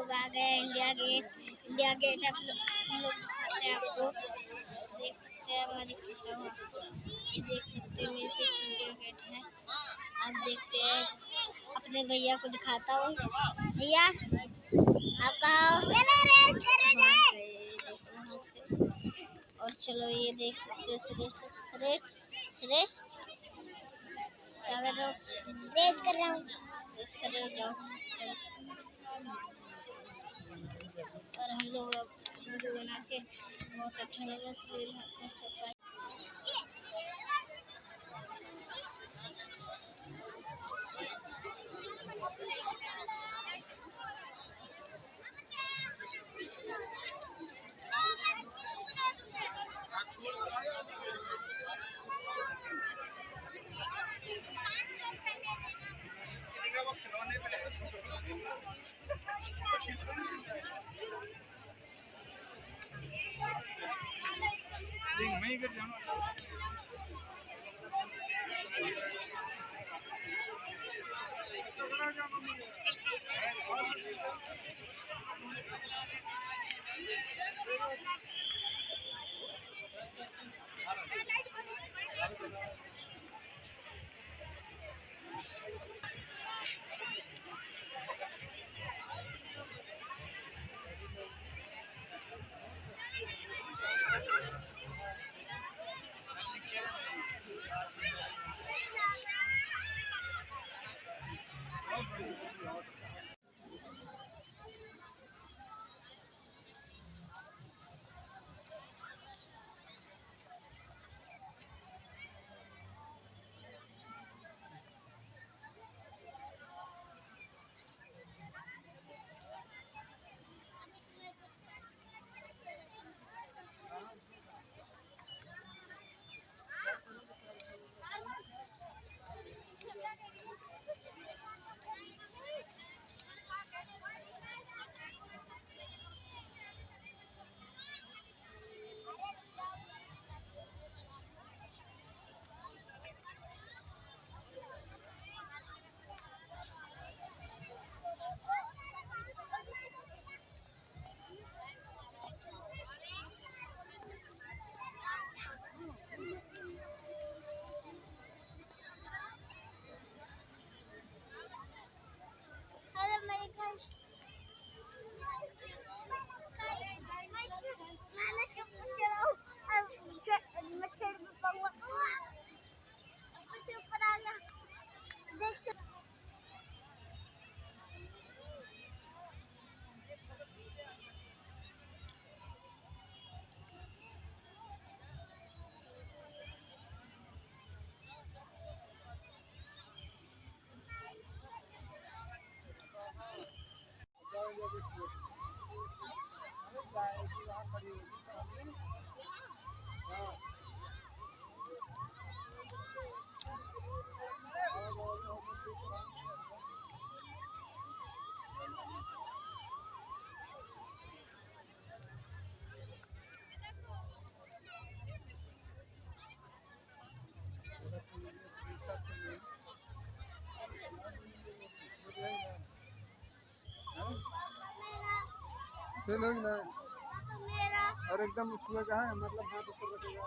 लोग आ गए हैं इंडिया गेट। इंडिया गेट हम लोग दिखाते हैं आपको, देख सकते हैं। मैं दिखाता हूँ आपको, ये देख सकते हैं मेरे पीछे इंडिया गेट है। आप देखते हैं, अपने भैया को दिखाता हूँ। भैया आप कहाँ हो? और चलो ये देख सकते हैं श्रेष्ठ श्रेष्ठ श्रेष्ठ क्या कर रहे हो? रेस कर रहा हूँ। रेस कर रहे हो, जाओ। और हम लोग वीडियो बना के बहुत अच्छा लगा। फिर मैं कर जाना चलो ही ना। और एकदम छुए का है, मतलब हाथ ऊपर रखेगा।